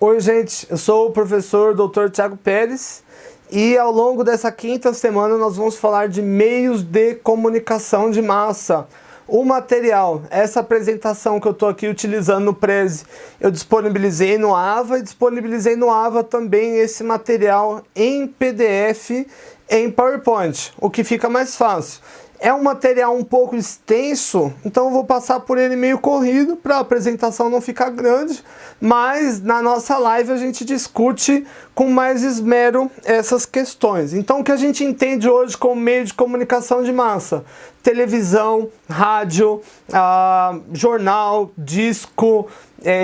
Oi, gente, eu sou o professor Dr. Thiago Pérez e ao longo dessa quinta semana nós vamos falar de meios de comunicação de massa. O material, essa apresentação que eu estou aqui utilizando no Prezi, eu disponibilizei no AVA e disponibilizei no AVA também esse material em PDF em PowerPoint, o que fica mais fácil. É um material um pouco extenso, então eu vou passar por ele meio corrido para a apresentação não ficar grande, mas na nossa live a gente discute com mais esmero essas questões. Então o que a gente entende hoje como meio de comunicação de massa? Televisão, rádio, jornal, disco,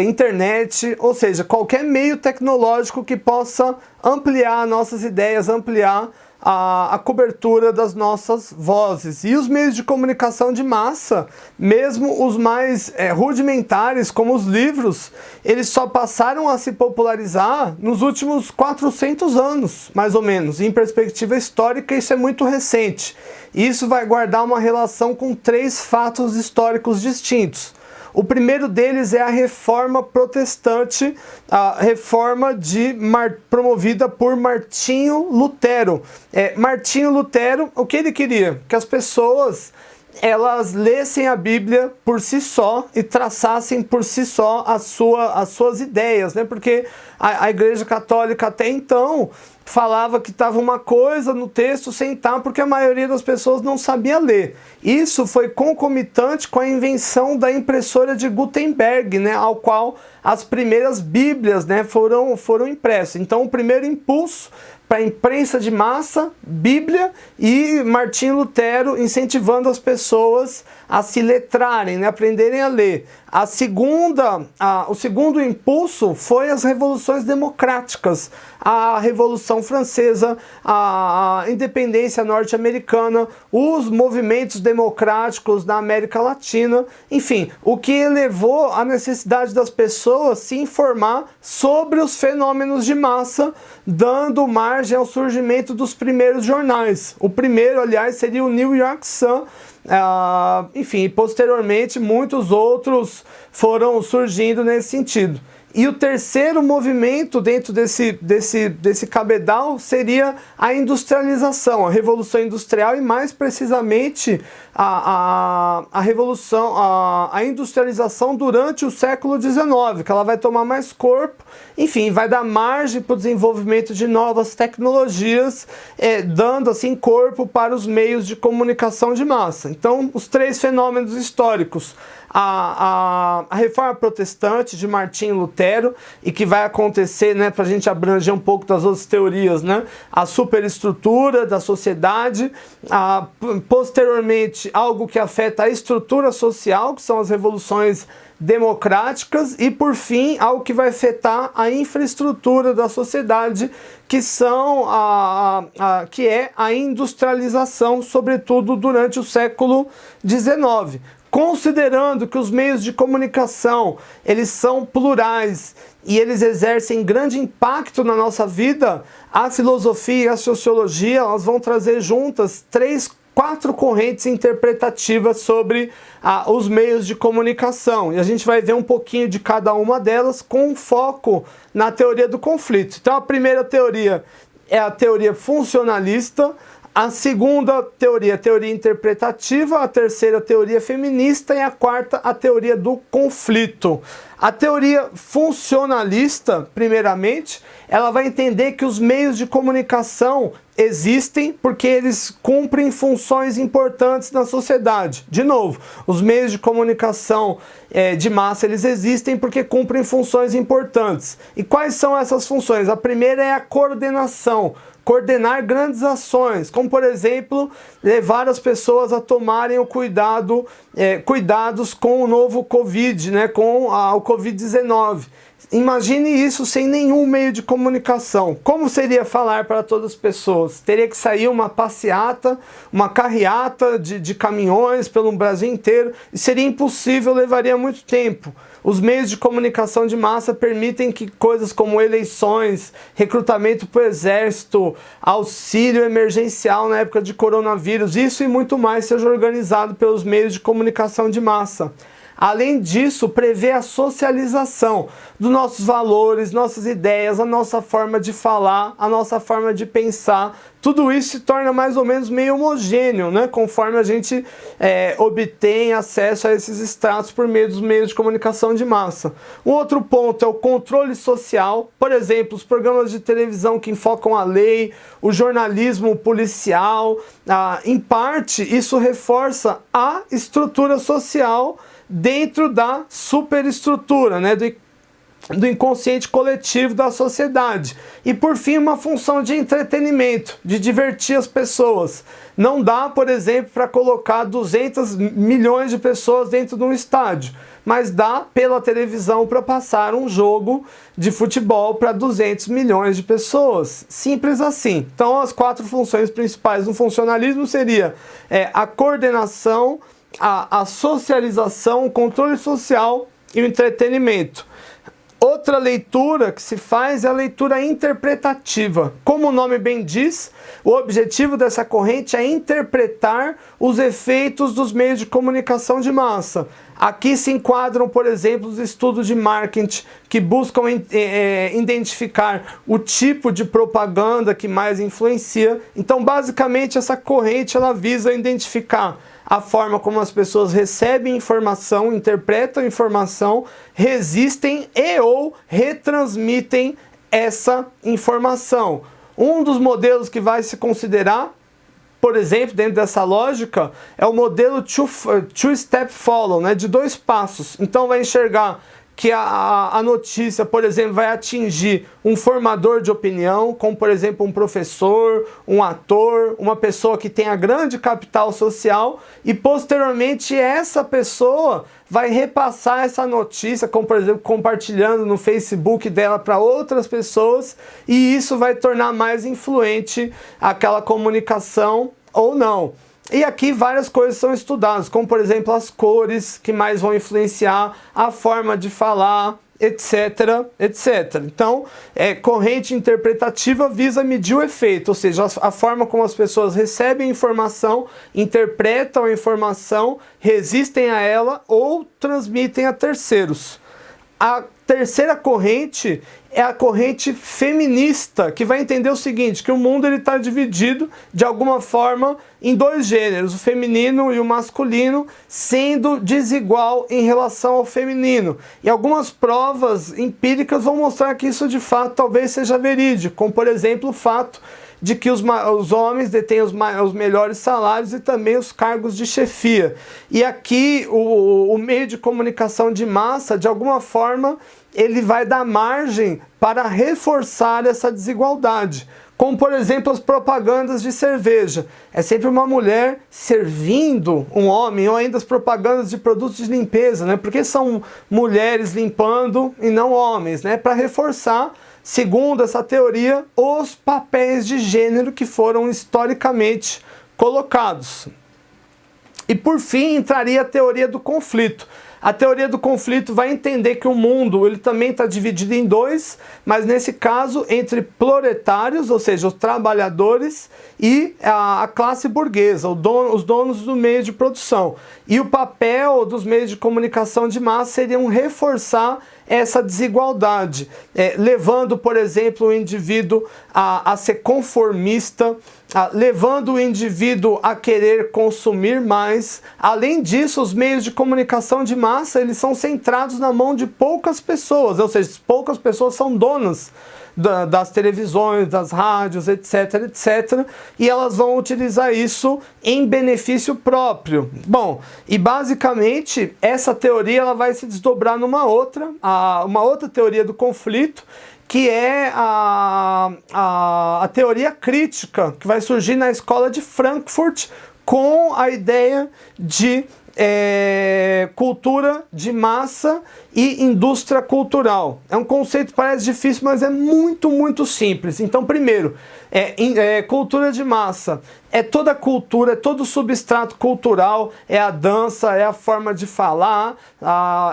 internet, ou seja, qualquer meio tecnológico que possa ampliar nossas ideias, ampliar a cobertura das nossas vozes. E os meios de comunicação de massa, mesmo os mais rudimentares, como os livros, eles só passaram a se popularizar nos últimos 400 anos, mais ou menos. Em perspectiva histórica, isso é muito recente. Isso vai guardar uma relação com 3 fatos históricos distintos. O primeiro deles é a Reforma Protestante, a reforma promovida por Martinho Lutero. Martinho Lutero, o que ele queria? Que as pessoas elas lessem a Bíblia por si só e traçassem por si só as suas ideias, né? Porque a Igreja Católica até então falava que estava uma coisa no texto sem estar, porque a maioria das pessoas não sabia ler. Isso foi concomitante com a invenção da impressora de Gutenberg, né, ao qual as primeiras Bíblias, né, foram impressas. Então o primeiro impulso para a imprensa de massa, Bíblia, e Martinho Lutero incentivando as pessoas a se letrarem, né, aprenderem a ler. O segundo impulso foi as revoluções democráticas, a Revolução Francesa, a independência norte-americana, os movimentos democráticos da América Latina, enfim, o que elevou a necessidade das pessoas se informar sobre os fenômenos de massa, dando margem ao surgimento dos primeiros jornais. O primeiro, aliás, seria o New York Sun. Enfim, posteriormente muitos outros foram surgindo nesse sentido. E o terceiro movimento dentro desse cabedal seria a industrialização, a Revolução Industrial e mais precisamente a industrialização durante o século XIX, que ela vai tomar mais corpo, enfim, vai dar margem para o desenvolvimento de novas tecnologias, dando assim corpo para os meios de comunicação de massa. Então, os 3 fenômenos históricos: a Reforma Protestante de Martinho Lutero, e que vai acontecer, né, para a gente abranger um pouco das outras teorias, né, a superestrutura da sociedade, posteriormente algo que afeta a estrutura social, que são as revoluções democráticas, e por fim algo que vai afetar a infraestrutura da sociedade, que é a industrialização, sobretudo durante o século XIX. Considerando que os meios de comunicação, eles são plurais e eles exercem grande impacto na nossa vida, a filosofia e a sociologia, elas vão trazer juntas 4 correntes interpretativas sobre os meios de comunicação. E a gente vai ver um pouquinho de cada uma delas com foco na teoria do conflito. Então a primeira teoria é a teoria funcionalista, a segunda teoria, a teoria interpretativa, a terceira, teoria feminista, e a quarta, a teoria do conflito. A teoria funcionalista, primeiramente, ela vai entender que os meios de comunicação existem porque eles cumprem funções importantes na sociedade. De novo, os meios de comunicação de massa, eles existem porque cumprem funções importantes. E quais são essas funções? A primeira é a coordenação. Coordenar grandes ações, como por exemplo, levar as pessoas a tomarem cuidados com o novo Covid, né, com o Covid-19. Imagine isso sem nenhum meio de comunicação. Como seria falar para todas as pessoas? Teria que sair uma passeata, uma carreata de caminhões pelo Brasil inteiro, e seria impossível, levaria muito tempo. Os meios de comunicação de massa permitem que coisas como eleições, recrutamento para o exército, auxílio emergencial na época de coronavírus, isso e muito mais seja organizado pelos meios de comunicação de massa. Além disso, prevê a socialização dos nossos valores, nossas ideias, a nossa forma de falar, a nossa forma de pensar. Tudo isso se torna mais ou menos meio homogêneo, né? Conforme a gente obtém acesso a esses extratos por meio dos meios de comunicação de massa. Um outro ponto é o controle social. Por exemplo, os programas de televisão que enfocam a lei, o jornalismo policial. Em parte, isso reforça a estrutura social dentro da superestrutura, né? Do inconsciente coletivo da sociedade. E por fim, uma função de entretenimento, de divertir as pessoas. Não dá, por exemplo, para colocar 200 milhões de pessoas dentro de um estádio, mas dá pela televisão para passar um jogo de futebol para 200 milhões de pessoas. Simples assim. Então as 4 funções principais do funcionalismo seria a coordenação, a socialização, o controle social e o entretenimento. Outra leitura que se faz é a leitura interpretativa. Como o nome bem diz, o objetivo dessa corrente é interpretar os efeitos dos meios de comunicação de massa. Aqui se enquadram, por exemplo, os estudos de marketing que buscam identificar o tipo de propaganda que mais influencia. Então, basicamente, essa corrente ela visa identificar a forma como as pessoas recebem informação, interpretam informação, resistem e ou retransmitem essa informação. Um dos modelos que vai se considerar, por exemplo, dentro dessa lógica, é o modelo two-step follow, né, de 2 passos. Então vai enxergar que a notícia, por exemplo, vai atingir um formador de opinião, como por exemplo um professor, um ator, uma pessoa que tenha grande capital social, e posteriormente essa pessoa vai repassar essa notícia, como por exemplo compartilhando no Facebook dela para outras pessoas, e isso vai tornar mais influente aquela comunicação ou não. E aqui várias coisas são estudadas, como por exemplo as cores que mais vão influenciar a forma de falar, etc, etc. Então, corrente interpretativa visa medir o efeito, ou seja, a forma como as pessoas recebem informação, interpretam a informação, resistem a ela ou transmitem a terceiros. A terceira corrente é a corrente feminista, que vai entender o seguinte, que o mundo está dividido de alguma forma em 2 gêneros, o feminino e o masculino, sendo desigual em relação ao feminino. E algumas provas empíricas vão mostrar que isso de fato talvez seja verídico, como por exemplo o fato de que os homens detêm os melhores salários e também os cargos de chefia. E aqui o meio de comunicação de massa, de alguma forma, ele vai dar margem para reforçar essa desigualdade. Como, por exemplo, as propagandas de cerveja. É sempre uma mulher servindo um homem, ou ainda as propagandas de produtos de limpeza, né? Porque são mulheres limpando e não homens, né? Para reforçar, segundo essa teoria, os papéis de gênero que foram historicamente colocados. E por fim entraria a teoria do conflito. A teoria do conflito vai entender que o mundo ele também está dividido em 2, mas nesse caso entre proletários, ou seja, os trabalhadores, e a classe burguesa, os donos do meio de produção. E o papel dos meios de comunicação de massa seriam reforçar essa desigualdade, levando, por exemplo, o indivíduo a ser conformista, levando o indivíduo a querer consumir mais. Além disso, os meios de comunicação de massa eles são centrados na mão de poucas pessoas, ou seja, poucas pessoas são donas das televisões, das rádios, etc, etc, e elas vão utilizar isso em benefício próprio. Bom, e basicamente essa teoria ela vai se desdobrar numa outra, uma outra teoria do conflito, que é a teoria crítica, que vai surgir na escola de Frankfurt com a ideia de cultura de massa e indústria cultural. É um conceito que parece difícil, mas é muito, muito simples. Então, primeiro, cultura de massa é toda a cultura, é todo o substrato cultural, é a dança, é a forma de falar,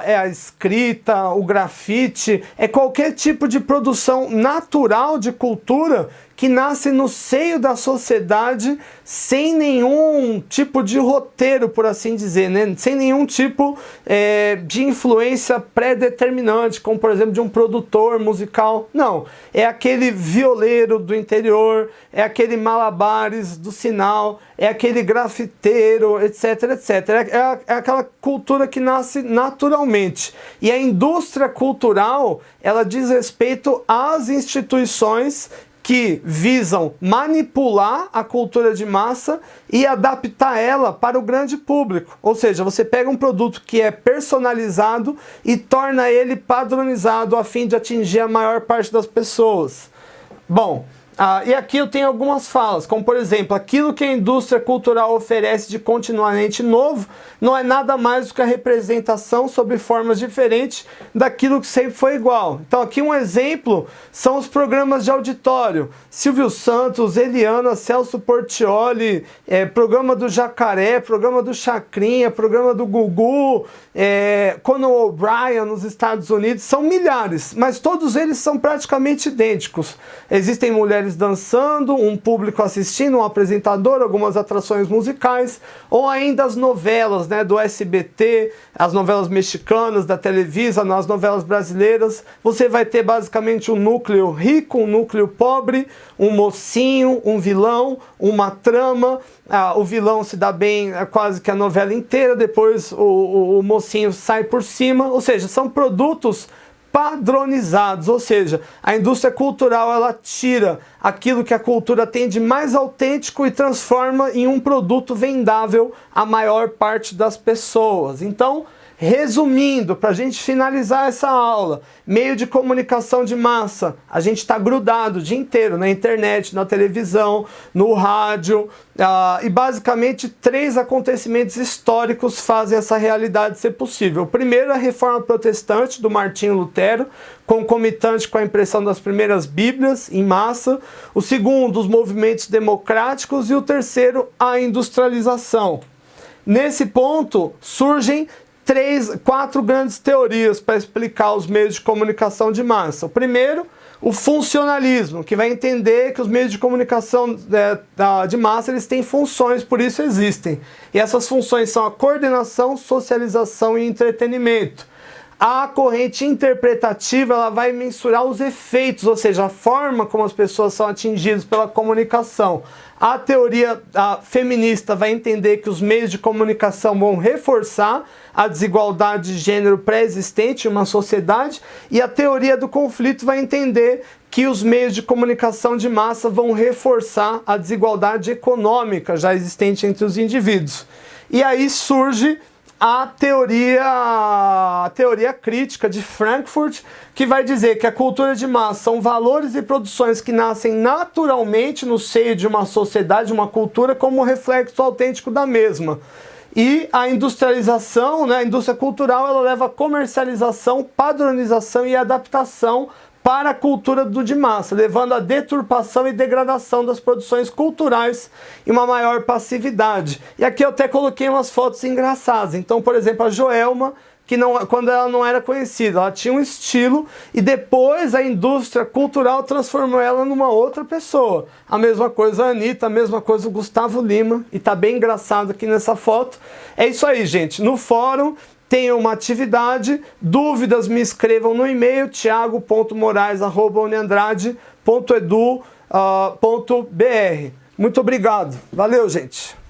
é a escrita, o grafite, é qualquer tipo de produção natural de cultura que nasce no seio da sociedade sem nenhum tipo de roteiro, por assim dizer, né? Sem nenhum tipo de influência pré-determinante, como por exemplo de um produtor musical. Não, é aquele violeiro do interior, é aquele malabares do sinal, é aquele grafiteiro, etc, etc. É aquela cultura que nasce naturalmente. E a indústria cultural, ela diz respeito às instituições que visam manipular a cultura de massa e adaptar ela para o grande público. Ou seja, você pega um produto que é personalizado e torna ele padronizado a fim de atingir a maior parte das pessoas. Bom, e aqui eu tenho algumas falas, como por exemplo, aquilo que a indústria cultural oferece de continuamente novo não é nada mais do que a representação sob formas diferentes daquilo que sempre foi igual. Então aqui um exemplo são os programas de auditório. Silvio Santos, Eliana, Celso Portiolli, programa do Jacaré, programa do Chacrinha, programa do Gugu, Conan O'Brien nos Estados Unidos, são milhares, mas todos eles são praticamente idênticos. Existem mulheres dançando, um público assistindo, um apresentador, algumas atrações musicais, ou ainda as novelas, né, do SBT, as novelas mexicanas, da Televisa, nas novelas brasileiras. Você vai ter basicamente um núcleo rico, um núcleo pobre, um mocinho, um vilão, uma trama. O vilão se dá bem quase que a novela inteira, depois o mocinho sai por cima, ou seja, são produtos padronizados, ou seja, a indústria cultural ela tira aquilo que a cultura tem de mais autêntico e transforma em um produto vendável à maior parte das pessoas. Então, resumindo, para a gente finalizar essa aula, meio de comunicação de massa, a gente está grudado o dia inteiro na internet, na televisão, no rádio, e basicamente 3 acontecimentos históricos fazem essa realidade ser possível. O primeiro é a Reforma Protestante do Martinho Lutero, concomitante com a impressão das primeiras Bíblias em massa. O segundo, os movimentos democráticos. E o terceiro, a industrialização. Nesse ponto, surgem 4 grandes teorias para explicar os meios de comunicação de massa. O primeiro, o funcionalismo, que vai entender que os meios de comunicação de massa eles têm funções, por isso existem. E essas funções são a coordenação, socialização e entretenimento. A corrente interpretativa ela vai mensurar os efeitos, ou seja, a forma como as pessoas são atingidas pela comunicação. A teoria feminista vai entender que os meios de comunicação vão reforçar a desigualdade de gênero pré-existente em uma sociedade, e a teoria do conflito vai entender que os meios de comunicação de massa vão reforçar a desigualdade econômica já existente entre os indivíduos. E aí surge a teoria crítica de Frankfurt, que vai dizer que a cultura de massa são valores e produções que nascem naturalmente no seio de uma sociedade, uma cultura, como reflexo autêntico da mesma. E a industrialização, né, a indústria cultural, ela leva a comercialização, padronização e adaptação para a cultura de massa, levando à deturpação e degradação das produções culturais e uma maior passividade. E aqui eu até coloquei umas fotos engraçadas. Então, por exemplo, a Joelma, que quando ela não era conhecida, ela tinha um estilo e depois a indústria cultural transformou ela numa outra pessoa. A mesma coisa a Anitta, a mesma coisa o Gustavo Lima, e tá bem engraçado aqui nessa foto. É isso aí, gente. No fórum tem uma atividade, dúvidas me escrevam no e-mail thiago.morais@uniandrade.edu.br. Muito obrigado. Valeu, gente.